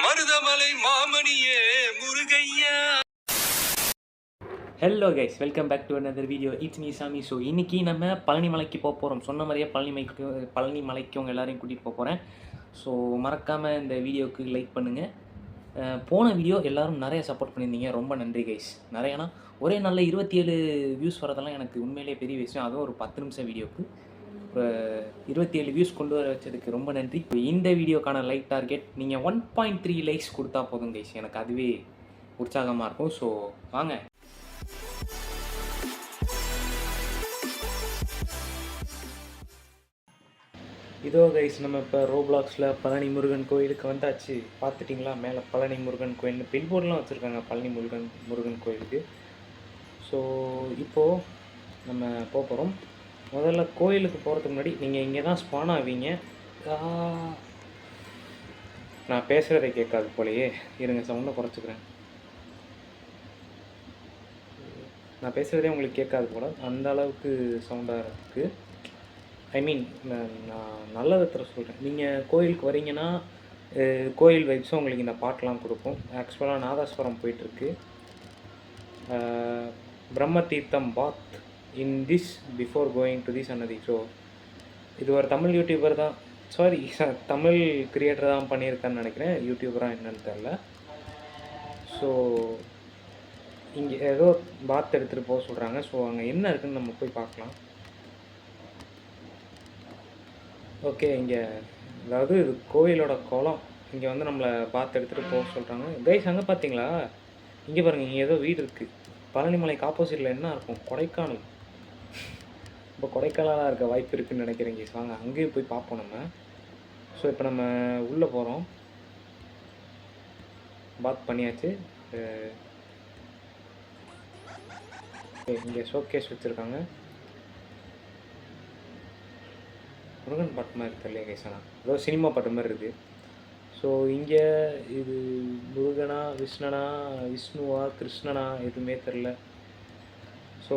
மருதமலை மாமணியே முருகையா. Hello guys, welcome back to another video. It's me Sami. So இன்றைக்கி நம்ம பழனி மலைக்கு போக போகிறோம். சொன்ன மாதிரியே பழனி மலைக்கு உங்கள் எல்லாரையும் கூட்டிகிட்டு போக போகிறேன். ஸோ மறக்காமல் இந்த வீடியோவுக்கு லைக் பண்ணுங்கள். போன வீடியோ எல்லோரும் நிறைய சப்போர்ட் பண்ணியிருந்தீங்க, ரொம்ப நன்றி கைஸ். நிறையானா ஒரே நல்ல 27 வியூஸ் வரதெல்லாம் எனக்கு உண்மையிலே பெரிய விஷயம். அதுவும் ஒரு 10 நிமிஷம் வீடியோவுக்கு 27 வியூஸ் கொண்டு வர வச்சதுக்கு ரொம்ப நன்றி. இந்த வீடியோக்கான லைக் டார்கெட் நீங்கள் 1.3 லைக்ஸ் கொடுத்தா போதும் கைஸ், எனக்கு அதுவே உற்சாகமாக இருக்கும். ஸோ வாங்க. இதோ கைஸ், நம்ம இப்போ ரோப்ளாக்ஸில் பழனி முருகன் கோயிலுக்கு வந்தாச்சு. பார்த்துட்டிங்களா, மேலே பழனி முருகன் கோயில்னு பில்போர்ட்லாம் வச்சுருக்காங்க பழனி முருகன் கோயிலுக்கு. ஸோ இப்போது நம்ம போக போகிறோம். முதல்ல கோயிலுக்கு போகிறதுக்கு முன்னாடி நீங்கள் இங்கே தான் ஸ்பான் ஆவீங்க. நான் பேசுகிறதை கேட்காது போலையே, இருங்க சவுண்டை குறைச்சிக்கிறேன். நான் பேசுகிறதே உங்களுக்கு கேட்காது போல், அந்த அளவுக்கு சவுண்டாக இருக்குது. ஐ மீன், நான் நல்ல விதத்தில் சொல்கிறேன். நீங்கள் கோயிலுக்கு வரீங்கன்னா கோயில் வைப்ஸும் உங்களுக்கு இந்த பாட்டெலாம் கொடுக்கும். ஆக்சுவலாக நாதாஸ்வரம் போயிட்டுருக்கு. Brahma Theertham bath in this before going to this அன்னதி. ஸோ இது ஒரு தமிழ் யூடியூபர் தான், சாரி தமிழ் கிரியேட்டர் தான் பண்ணியிருக்கான்னு நினைக்கிறேன். யூடியூபராக என்னன்னு தெரில. ஸோ இங்கே ஏதோ பாத் எடுத்துகிட்டு போக சொல்கிறாங்க. ஸோ அங்கே என்ன இருக்குதுன்னு நம்ம போய் பார்க்கலாம். ஓகே, இங்கே அதாவது இது கோயிலோட குளம். இங்கே வந்து நம்மளை பாத் எடுத்துகிட்டு போக சொல்கிறாங்க. கைஸ் அங்கே பார்த்தீங்களா, இங்கே பாருங்கள், இங்கே ஏதோ வீடு இருக்குது. பழனிமலைக்கு ஆப்போசிட்டில் என்ன இருக்கும், கொடைக்கானல். இப்போ கொடைக்கானலாக இருக்க வாய்ப்பு இருக்குதுன்னு நினைக்கிறேன் கைஸ். வாங்க அங்கேயும் போய் பார்ப்போம் நம்ம. ஸோ இப்போ நம்ம உள்ளே போகிறோம். பாத் பண்ணியாச்சு. இங்கே ஷோகேஸ் வச்சுருக்காங்க. முருகன் பாட்டு மாதிரி தெரியல கைஸ், ஆனால் ஏதோ சினிமா பாட்டு மாதிரி இருக்குது. ஸோ இங்கே இது முருகனா விஷ்ணுவா கிருஷ்ணனா எதுவுமே தெரில. ஸோ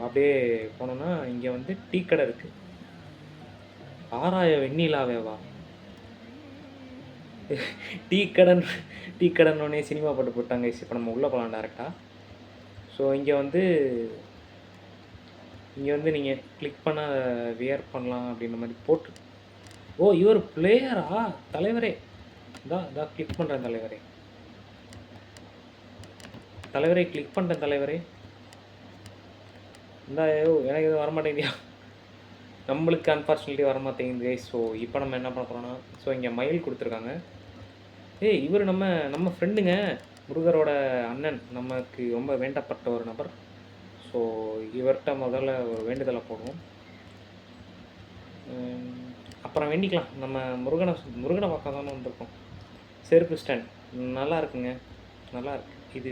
அப்படியே போனோன்னா இங்கே வந்து டீ கடை இருக்குது. ஆராய வெண்ணிலாவேவா டீ கடைன்னொடனே சினிமா பாட்டு போட்டாங்க. இப்போ நம்ம உள்ளே போகலாம் டேரெக்டாக. ஸோ இங்கே வந்து நீங்கள் கிளிக் பண்ண வியர் பண்ணலாம் அப்படின்ற மாதிரி போட்டு. ஓ, இவர் பிளேயரா? தலைவரே தான் கிளிக் பண்ணுறேன். தலைவரே கிளிக் பண்ணுறேன். தலைவரே இந்த எனக்கு எதுவும் வரமாட்டேங்குதியா? நம்மளுக்கு அன்ஃபார்ச்சுனேட்லி வரமாட்டேங்குது கைஸ். ஸோ இப்போ நம்ம என்ன பண்ண போகிறோன்னா, ஸோ இங்கே மயில் கொடுத்துருக்காங்க. இவர் நம்ம ஃப்ரெண்டுங்க, முருகரோட அண்ணன், நமக்கு ரொம்ப வேண்டப்பட்ட ஒரு நபர். ஸோ இவர்கிட்ட முதல்ல ஒரு வேண்டுதலை போடுவோம், அப்புறம் வேண்டிக்கலாம். நம்ம முருகனை பார்க்க தானே வந்திருக்கோம். செருப்பு ஸ்டாண்ட் நல்லா இருக்குங்க, நல்லா இருக்குது. இது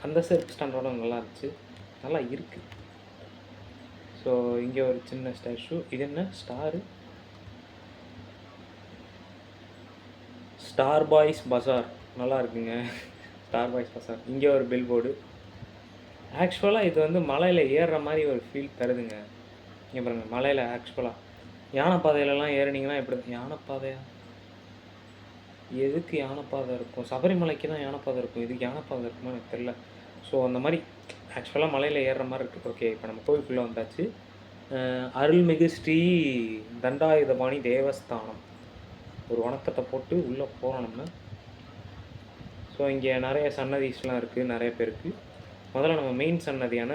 அந்த செருப்பு ஸ்டாண்டோட நல்லா இருந்துச்சு, நல்லா இருக்குது. ஸோ இங்கே ஒரு சின்ன ஸ்டாச்சு. இது என்ன ஸ்டார் பாய்ஸ் பஜார், நல்லா இருக்குங்க. ஸ்டார் பாய்ஸ் பஜார். இங்கே ஒரு பில் போர்டு. ஆக்சுவலாக இது வந்து மலையில் ஏறுற மாதிரி ஒரு ஃபீல் தருதுங்க. இங்கே பாருங்கள், மலையில் ஆக்சுவலாக யானைப்பாதையிலலாம் ஏறினீங்கன்னா எப்படி? யானைப்பாதையா? எதுக்கு யானைப்பாதை இருக்கும்? சபரிமலைக்கு தான் யானைப்பாதை இருக்கும், இதுக்கு யானைப்பாதை இருக்குமா எனக்கு தெரில. ஸோ அந்த மாதிரி ஆக்சுவலாக மலையில் ஏறுற மாதிரி இருக்குது. ஓகே, இப்போ நம்ம கோவிலுக்குள்ளே வந்தாச்சு. அருள்மிகு ஸ்ரீ தண்டாயுதபாணி தேவஸ்தானம். ஒரு வணக்கத்தை போட்டு உள்ளே போகிறோம் நம்ம. ஸோ இங்கே நிறைய சன்னதிஸ்லாம் இருக்குது நிறைய பேருக்கு. முதல்ல நம்ம மெயின் சன்னதியான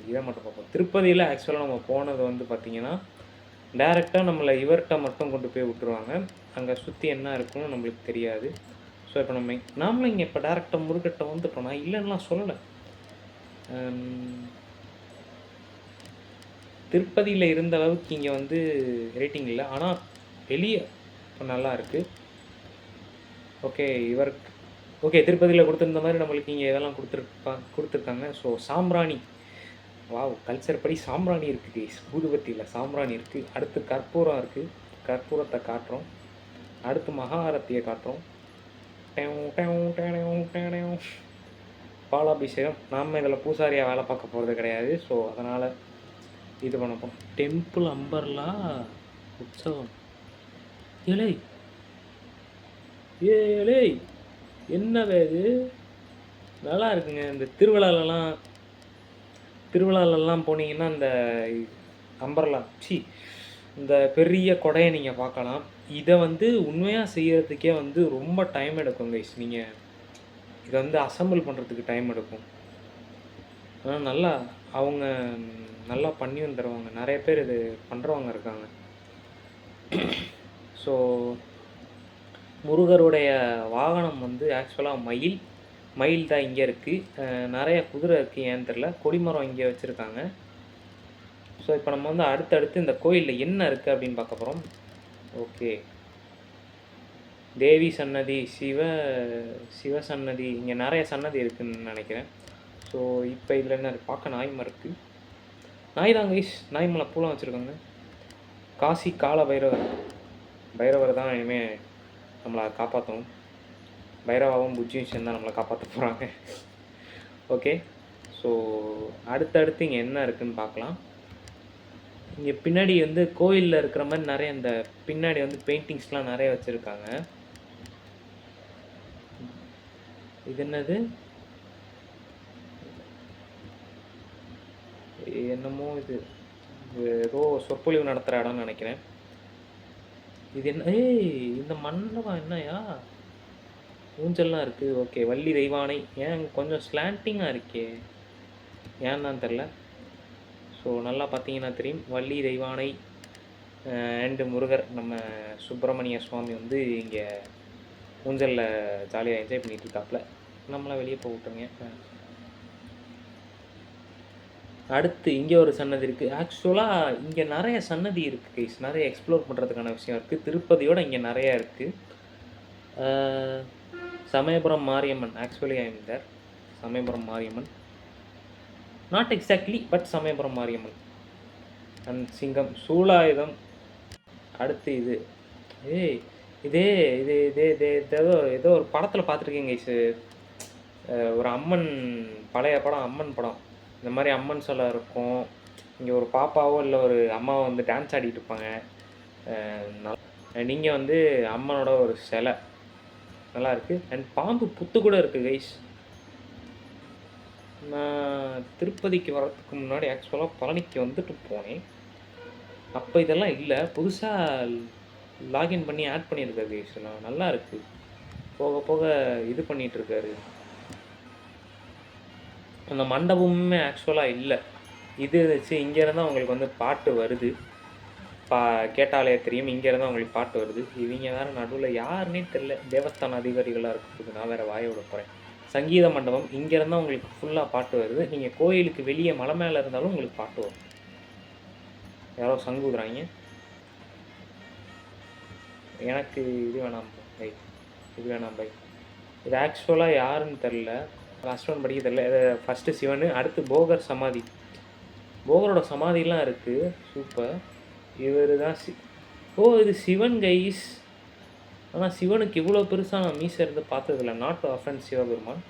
இதை மட்டும் பார்ப்போம். திருப்பதியில் ஆக்சுவலாக நம்ம போனது வந்து பார்த்திங்கன்னா டேரெக்டாக நம்மளை இவர்கிட்ட மட்டும் கொண்டு போய் விட்டுருவாங்க. அங்கே சுற்றி என்ன இருக்குன்னு நம்மளுக்கு தெரியாது. ஸோ இப்போ நாமளும் இங்கே இப்போ டேரெக்டாக முருகட்ட வந்துட்டோம். நான் இல்லைன்னுலாம் சொல்லலை. திருப்பதியில் இருந்த அளவுக்கு இங்கே வந்து ரேட்டிங் இல்லை, ஆனால் வெளியே இப்போ நல்லா இருக்குது. ஓகே திருப்பதியில் கொடுத்துருந்த மாதிரி நம்மளுக்கு இங்கே இதெல்லாம் கொடுத்துருக்காங்க. ஸோ சாம்பிராணி, வாவ், கல்ச்சர் படி சாம்பிராணி இருக்குது கைஸ். ஊதுபத்தியில் சாம்பிராணி இருக்குது. அடுத்து கற்பூரம் இருக்குது, கற்பூரத்தை காட்டுறோம். அடுத்து மகாரத்தியை காட்டுறோம். பாலாபிஷேகம். நாம் இதில் பூசாரியாக வேலை பார்க்க போகிறது கிடையாது. ஸோ அதனால் இது பண்ணப்போம். டெம்பிள் அம்பர்லா உற்சவம். ஏலே என்னவே இது? நல்லா இருக்குங்க. இந்த திருவிழாலலாம் போனீங்கன்னா, இந்த அம்பர்லா இந்த பெரிய கொடைய நீங்க பார்க்கலாம். இத வந்து உண்மையா செய்யறதுக்கே வந்து ரொம்ப டைம் எடுக்கும் கைஸ். நீங்க இத வந்து அசெம்பிள் பண்றதுக்கு டைம் எடுக்கும். ஆனா நல்லா அவங்க நல்லா பண்ணியும் தருவாங்க. நெறைய பேர் இது பண்றவங்க இருக்காங்க. ஸோ முருகருடைய வாகனம் வந்து ஆக்சுவலா மயில். மயில் தான் இங்க இருக்கு. நெறைய குதிரை இருக்கு ஏன்னு தெரியல. கொடிமரம் இங்க வச்சிருக்காங்க. ஸோ இப்போ நம்ம வந்து அடுத்தடுத்து இந்த கோயில்ல என்ன இருக்கு அப்படின்னு பார்க்க போறோம். ஓகே. தேவி சன்னதி, சிவ சன்னதி இங்க நெறைய சன்னதி இருக்குன்னு நெனைக்கிறேன். ஸோ இப்போ இதில் என்ன இருக்கு? பார்க்க நாய் மரம் இருக்கு. நாய் தான் கைஸ். நாய் மேலே பூலாம் வச்சுருக்காங்க. காசி கால பைரவர். பைரவர் தான் இனிமே நம்மளை காப்பாற்றணும். பைரவாவும் புஜ்ஜியும் சேர்ந்து தான் நம்மளை காப்பாற்ற போகிறாங்க. ஓகே. ஸோ அடுத்தடுத்து இங்கே என்ன இருக்குதுன்னு பார்க்கலாம். இங்கே பின்னாடி வந்து கோயிலில் இருக்கிற மாதிரி நிறைய இந்த பின்னாடி வந்து பெயிண்டிங்ஸ்லாம் நிறைய வச்சுருக்காங்க. இது என்னது? என்னமோ இது ஏதோ சொற்பொழிவு நடத்துகிற இடம்னு நினைக்கிறேன். இது என்ன? இந்த மண்டபம் என்னையா? ஊஞ்சல்லாம் இருக்குது. ஓகே. வள்ளி தெய்வானை. ஏன் கொஞ்சம் ஸ்லாண்டிங்காக இருக்கே, ஏன்னு தான் தெரில. ஸோ நல்லா பார்த்தீங்கன்னா தெரியும். வள்ளி தெய்வானை அண்டு முருகர் நம்ம சுப்பிரமணிய சுவாமி வந்து இங்கே ஊஞ்சலில் ஜாலியாக என்ஜாய் பண்ணிகிட்டு இருக்காப்புல. நம்மளாம் வெளியே போக விட்டுருங்க. அடுத்து இங்கே ஒரு சன்னதி இருக்குது. ஆக்சுவலாக இங்கே நிறைய சன்னதி இருக்குது கைஸ். நிறைய எக்ஸ்ப்ளோர் பண்ணுறதுக்கான விஷயம் இருக்குது. திருப்பதியோட இங்கே நிறையா இருக்குது. Samayapuram Mariamman. Actually I am there. Samayapuram Mariamman. Not exactly, but Samayapuram Mariamman. And சிங்கம், சூலாயுதம். அடுத்து இது இதே இது இதே இதே ஏதோ ஒரு படத்தில் பார்த்துருக்கீங்க கைஸு. ஒரு அம்மன், பழைய படம், அம்மன் படம். இந்த மாதிரி அம்மன் சிலை இருக்கும். இங்கே ஒரு பாப்பாவோ இல்லை ஒரு அம்மாவோ வந்து டான்ஸ் ஆடிட்டு இருப்பாங்க. நீங்கள் வந்து அம்மனோட ஒரு சிலை நல்லா இருக்குது. அண்ட் பாம்பு புத்து கூட இருக்குது கைஸ். நான் திருப்பதிக்கு வர்றதுக்கு முன்னாடி ஆக்சுவலாக பழனிக்கு வந்துட்டு போனேன். அப்போ இதெல்லாம் இல்லை, புதுசாக லாகின் பண்ணி ஆட் பண்ணியிருக்காரு கைஸ். நல்லா இருக்குது. போக போக இது பண்ணிகிட்ருக்காரு. அந்த மண்டபமுமே ஆக்சுவலாக இல்லை, இது வச்சு இங்கேருந்தான் அவங்களுக்கு வந்து பாட்டு வருது. கேட்டாலே தெரியும், இங்கேருந்தான் அவங்களுக்கு பாட்டு வருது. இவங்க வேறு நடுவில் யாருன்னே தெரில, தேவஸ்தான அதிகாரிகளாக இருக்கிறதுக்கு நான் வேறு வாய விட போகிறேன். சங்கீத மண்டபம், இங்கேருந்தான் உங்களுக்கு ஃபுல்லாக பாட்டு வருது. நீங்கள் கோயிலுக்கு வெளியே மலை மேலே இருந்தாலும் உங்களுக்கு பாட்டு வரும். யாரோ சங்குதுறாங்க. எனக்கு இது வேணாம் பை, இது வேணாம் பை. இது ஆக்சுவலாக யாருன்னு தெரில, லாஸ்ட் படிக்க தெரியல. ஃபஸ்ட்டு சிவன், அடுத்து போகர் சமாதி. போகரோட சமாதிலாம் இருக்குது. சூப்பர். இவர் தான் இது சிவன் கைஸ். ஆனால் சிவனுக்கு இவ்வளோ பெருசாக நான் மீசை இருந்து பார்த்ததில்ல. Not offence Sivaperuman.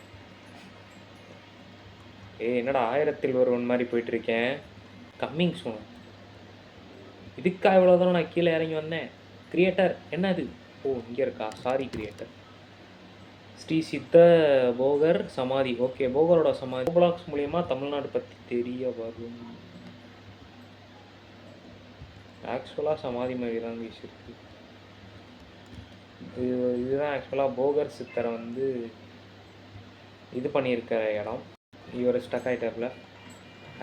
என்னடா 1000ல் ஒருவன் மாதிரி போயிட்டுருக்கேன். Coming soon. இதுக்கா இவ்வளோ தூரம் நான் கீழே இறங்கி வந்தேன். கிரியேட்டர் என்னது? இங்கே இருக்கா? Sorry creator. ஸ்ரீ சித்த போகர் சமாதி. ஓகே, போகரோட சமாதி. பிளாக்ஸ் மூலியமா தமிழ்நாடு பற்றி தெரிய வரும். ஆக்சுவலாக சமாதி மாதிரி தான் வீசிருக்கு. இதுதான் ஆக்சுவலாக போகர் சித்தரை வந்து இது பண்ணியிருக்கிற இடம். இவர் ஸ்டக் ஆகிட்டார்ல.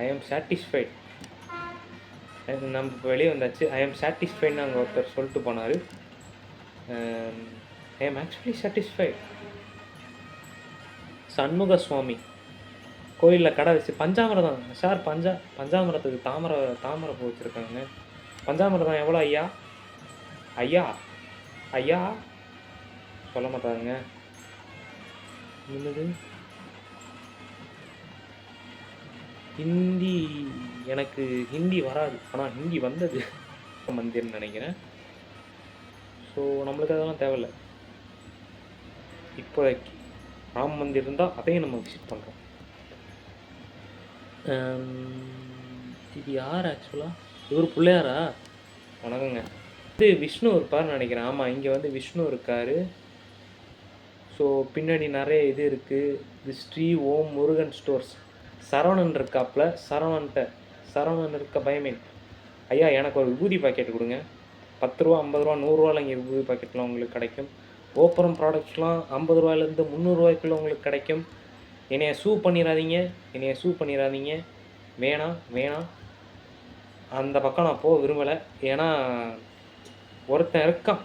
I am satisfied. நம்ம வெளியே வந்தாச்சு. ஐ எம் சாட்டிஸ்ஃபைட்னு அங்கே ஒருத்தர் சொல்லிட்டு போனார். I am actually satisfied. Shanmuga Swami கோயிலில் கடை வச்சு பஞ்சாமிரதம் சார். பஞ்சாமிரத்துக்கு தாமரை பூ வச்சுருக்காங்க. பஞ்சாமிரதம் எவ்வளோ ஐயா? ஐயா ஐயா சொல்ல மாட்டாங்க. என்னது ஹிந்தி? எனக்கு ஹிந்தி வராது, ஆனால் ஹிந்தி வந்தது மந்திர்னு நினைக்கிறேன். ஸோ நம்மளுக்கு அதெல்லாம் தேவையில்லை இப்போதைக்கு. ராம் மந்திர் இருந்தால் அதையும் நம்ம விசிட் பண்ணுறோம். இது யார் ஆக்சுவலாக? இவர் பிள்ளையாரா? வணக்கங்க. இது விஷ்ணு இருப்பார்னு நினைக்கிறேன். ஆமாம், இங்கே வந்து விஷ்ணு இருக்கார். ஸோ பின்னாடி நிறைய இது இருக்குது. இது ஸ்ரீ ஓம் முருகன் ஸ்டோர்ஸ். சரவணன் இருக்காப்புல. சரவணன் இருக்க பயமேன். ஐயா எனக்கு ஒரு விபூதி பாக்கெட் கொடுங்க. 10 ரூபா 50 ரூபா 100 ரூபாயில் இங்கே விபூதி பாக்கெட்லாம் உங்களுக்கு கிடைக்கும். ஓப்பரம் ப்ராடக்ட்ஸ்லாம் 50 ரூபாயிலேருந்து 300 ரூபாய்க்குள்ளே உங்களுக்கு கிடைக்கும். என்னைய சூ பண்ணிடாதீங்க. வேணாம். அந்த பக்கம் நான் போக விரும்பலை. ஏன்னா ஒருத்தன் இருக்கான்,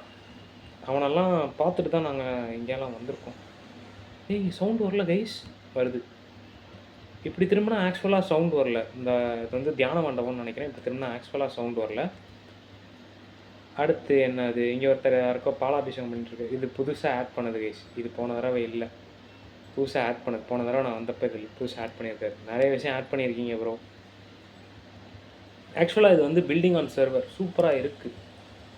அவனெல்லாம் பார்த்துட்டு தான் நாங்கள் இங்கெல்லாம் வந்திருக்கோம். சவுண்டு வரல கைஸ். வருது. இப்படி திரும்பினா ஆக்சுவலாக சவுண்ட் வரல. இது வந்து தியான மண்டபம்னு நினைக்கிறேன். இப்படி திரும்பினா ஆக்சுவலாக சவுண்ட் வரல. அடுத்து என்னது, இங்கே ஒருத்தர் யாருக்கோ பாலாபிஷேகம் பண்ணிட்டுருக்கு. இது புதுசாக ஆட் பண்ணது கைஸ். இது போன தடவை இல்லை, புதுசாக ஆட் பண்ணது. போன தடவை நான் வந்தப்போ இல்லை, புதுசாக ஆட் பண்ணியிருக்காரு. நிறைய விஷயம் ஆட் பண்ணியிருக்கீங்க ப்ரோ. ஆக்சுவலாக இது வந்து பில்டிங் ஆன் சர்வர் சூப்பராக இருக்குது.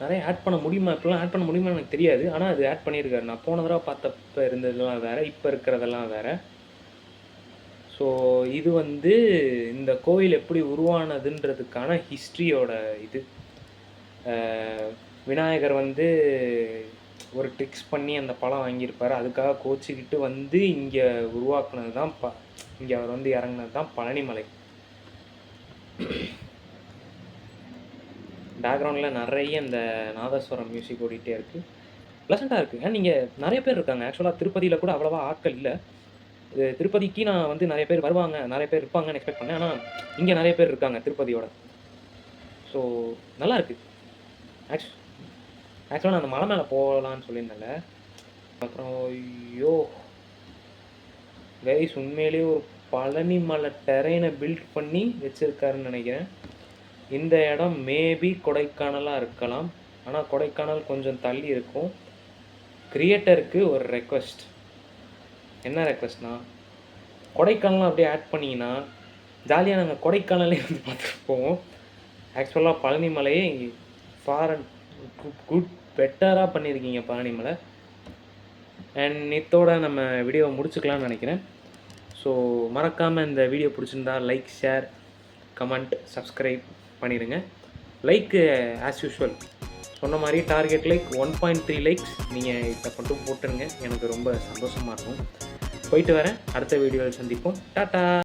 நிறைய ஆட் பண்ண முடியுமா, இப்போலாம் ஆட் பண்ண முடியுமா எனக்கு தெரியாது. ஆனால் அது ஆட் பண்ணியிருக்காரு. நான் போன தடவை பார்த்தப்போ இருந்ததெல்லாம் வேறு, இப்போ இருக்கிறதெல்லாம் வேறு. ஸோ இது வந்து இந்த கோவில் எப்படி உருவானதுன்றதுக்கான ஹிஸ்ட்ரியோட இது. விநாயகர் வந்து ஒரு ட்ரிக்ஸ் பண்ணி அந்த பழம் வாங்கியிருப்பார். அதுக்காக கோச்சிக்கிட்டு வந்து இங்கே உருவாக்குனது தான் இங்கே அவர் வந்து இறங்குனது தான் பழனிமலை. பேக்ரவுண்டில் நிறைய இந்த நாதஸ்வரம் மியூசிக் ஓடிட்டே இருக்குது. ப்ளசண்ட்டாக இருக்குது. நீங்கள் நிறைய பேர் இருக்காங்க. ஆக்சுவலாக திருப்பதியில் கூட அவ்வளோவா ஆட்கள் இல்லை. திருப்பதிக்கு நான் வந்து நிறைய பேர் வருவாங்க, நிறைய பேர் இருப்பாங்கன்னு எக்ஸ்பெக்ட் பண்ணேன். ஆனால் இங்கே நிறைய பேர் இருக்காங்க திருப்பதியோட. ஸோ நல்லா இருக்குது. ஆக்சுவலாக நான் அந்த மலை மேலே போகலான்னு சொல்லியிருந்தேன்ல. அப்புறம் ஐயோ கைஸ், உண்மையிலேயே ஒரு பழனி மலை டெரெயினை பில்ட் பண்ணி வச்சுருக்காருன்னு நினைக்கிறேன். இந்த இடம் மேபி கொடைக்கானலாக இருக்கலாம். ஆனால் கொடைக்கானல் கொஞ்சம் தள்ளி இருக்கும். கிரியேட்டருக்கு ஒரு ரெக்வெஸ்ட். என்ன ரெக்வெஸ்ட்னா, கொடைக்கானலாம் அப்படியே ஆட் பண்ணிங்கன்னா ஜாலியாக நாங்கள் கொடைக்கானலே வந்து பார்த்துட்டு போவோம். ஆக்சுவலாக பழனி மலையே ஃபார் அண்ட் குட் பெட்டராக பண்ணியிருக்கீங்க பழனி மலை. அண்ட் இதோட நம்ம வீடியோவை முடிச்சுக்கலாம்னு நினைக்கிறேன். ஸோ மறக்காமல் இந்த வீடியோ பிடிச்சிருந்தா லைக், ஷேர், கமெண்ட், சப்ஸ்கிரைப் பண்ணிடுங்க. லைக்கு ஆஸ் யூஷுவல் சொன்ன மாதிரி டார்கெட் லைக் 1.3 லைக்ஸ் நீங்கள் இதை மட்டும் போட்டுருங்க. எனக்கு ரொம்ப சந்தோஷமாக இருக்கும். போயிட்டு வரேன். அடுத்த வீடியோவில் சந்திப்போம். டாட்டா.